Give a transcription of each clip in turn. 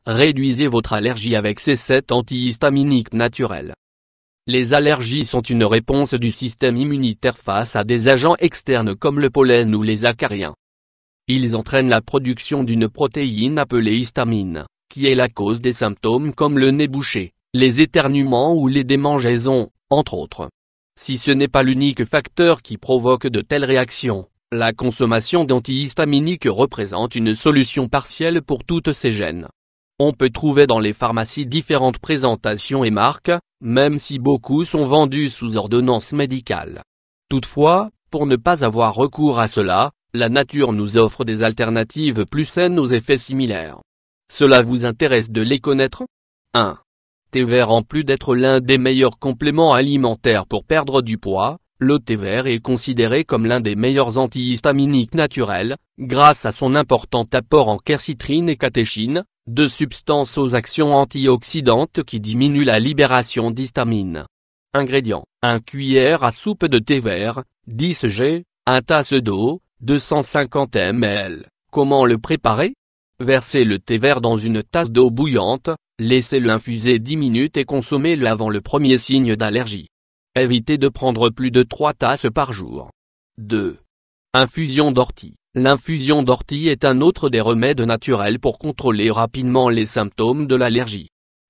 réduisez votre allergie avec ces 7 antihistaminiques naturels. Les allergies sont une réponse du système immunitaire face à des agents externes comme le pollen ou les acariens. Ils entraînent la production d'une protéine appelée histamine, qui est la cause des symptômes comme le nez bouché, les éternuements ou les démangeaisons, entre autres. Si ce n'est pas l'unique facteur qui provoque de telles réactions, la consommation d'antihistaminiques représente une solution partielle pour toutes ces gènes. On peut trouver dans les pharmacies différentes présentations et marques, même si beaucoup sont vendus sous ordonnance médicale. Toutefois, pour ne pas avoir recours à cela, la nature nous offre des alternatives plus saines aux effets similaires. Cela vous intéresse de les connaître? 1. Thé vert. En plus d'être l'un des meilleurs compléments alimentaires pour perdre du poids, le thé vert est considéré comme l'un des meilleurs antihistaminiques naturels, grâce à son important apport en quercitrine et catéchine, deux substances aux actions antioxydantes qui diminuent la libération d'histamine. Ingrédients: 1 cuillère à soupe de thé vert, 10 g, 1 tasse d'eau, 250 ml. Comment le préparer? Versez le thé vert dans une tasse d'eau bouillante, laissez-le infuser 10 minutes et consommez-le avant le premier signe d'allergie. Évitez de prendre plus de 3 tasses par jour. 2. Infusion d'ortie. L'infusion d'ortie est un autre des remèdes naturels pour contrôler rapidement les symptômes de l'allergie.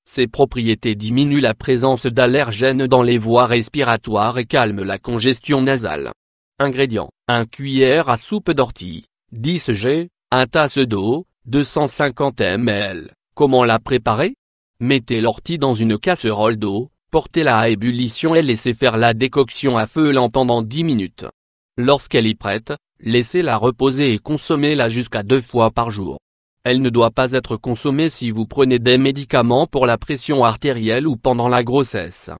Ses propriétés diminuent la présence d'allergènes dans les voies respiratoires et calment la congestion nasale. Ingrédients: 1 cuillère à soupe d'ortie, 10 g, 1 tasse d'eau, 250 ml. Comment la préparer? Mettez l'ortie dans une casserole d'eau, portez-la à ébullition et laissez faire la décoction à feu lent pendant 10 minutes. Lorsqu'elle est prête, laissez-la reposer et consommez-la jusqu'à 2 fois par jour. Elle ne doit pas être consommée si vous prenez des médicaments pour la pression artérielle ou pendant la grossesse.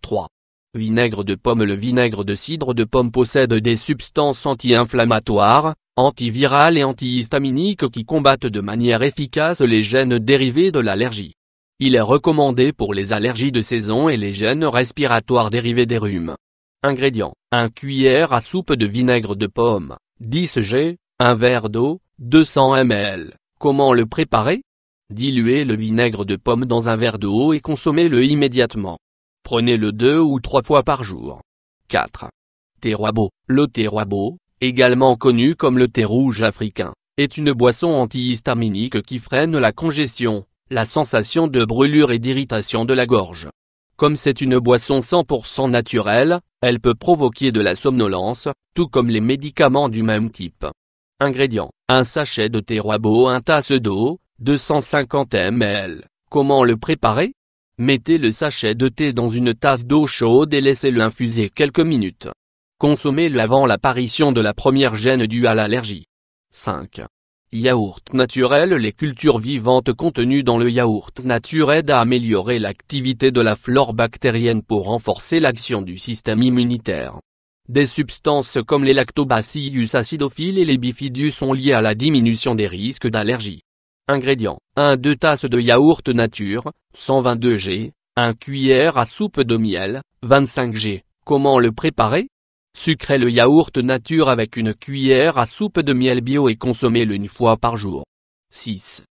3. Vinaigre de pomme. Le vinaigre de cidre de pomme possède des substances anti-inflammatoires, antivirales et antihistaminiques qui combattent de manière efficace les gènes dérivés de l'allergie. Il est recommandé pour les allergies de saison et les gènes respiratoires dérivés des rhumes. Ingrédients: 1 cuillère à soupe de vinaigre de pomme, 10 g, 1 verre d'eau, 200 ml. Comment le préparer? Diluez le vinaigre de pomme dans un verre d'eau et consommez-le immédiatement. Prenez-le 2 ou 3 fois par jour. 4. Thé Roibo. Le thé Roibo, également connu comme le thé rouge africain, est une boisson antihistaminique qui freine la congestion, la sensation de brûlure et d'irritation de la gorge. Comme c'est une boisson 100% naturelle, elle peut provoquer de la somnolence, tout comme les médicaments du même type. Ingrédients: 1 sachet de thé Roibo, 1 tasse d'eau, 250 ml. Comment le préparer? Mettez le sachet de thé dans une tasse d'eau chaude et laissez-le infuser quelques minutes. Consommez-le avant l'apparition de la première gêne due à l'allergie. 5. Yaourt naturel. Les cultures vivantes contenues dans le yaourt nature aident à améliorer l'activité de la flore bactérienne pour renforcer l'action du système immunitaire. Des substances comme les lactobacillus acidophiles et les bifidus sont liées à la diminution des risques d'allergie. Ingrédients: 1-2 tasses de yaourt nature, 122 g, 1 cuillère à soupe de miel, 25 g. Comment le préparer? Sucrez le yaourt nature avec une cuillère à soupe de miel bio et consommez-le 1 fois par jour. 6.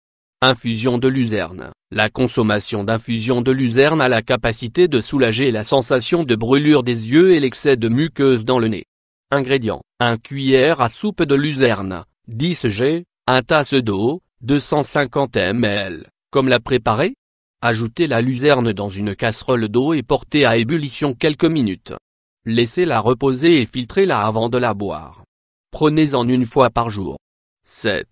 Infusion de luzerne. La consommation d'infusion de luzerne a la capacité de soulager la sensation de brûlure des yeux et l'excès de muqueuse dans le nez. Ingrédients: 1 cuillère à soupe de luzerne, 10 g, 1 tasse d'eau, 250 ml. Comme la préparer? Ajoutez la luzerne dans une casserole d'eau et portez à ébullition quelques minutes. Laissez-la reposer et filtrez-la avant de la boire. Prenez-en 1 fois par jour. 7.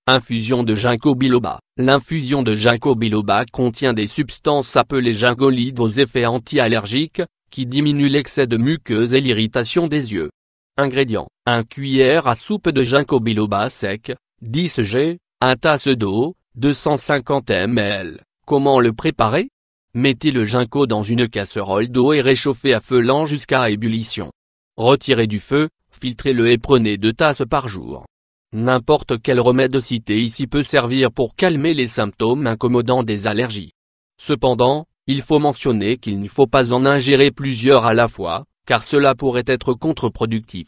Infusion de ginkgo biloba. L'infusion de ginkgo biloba contient des substances appelées gingolides aux effets anti-allergiques, qui diminuent l'excès de muqueuse et l'irritation des yeux. Ingrédients: 1 cuillère à soupe de ginkgo biloba sec, 10 g, 1 tasse d'eau, 250 ml. Comment le préparer? Mettez le ginkgo dans une casserole d'eau et réchauffez à feu lent jusqu'à ébullition. Retirez du feu, filtrez-le et prenez 2 tasses par jour. N'importe quel remède cité ici peut servir pour calmer les symptômes incommodants des allergies. Cependant, il faut mentionner qu'il ne faut pas en ingérer plusieurs à la fois, car cela pourrait être contre-productif.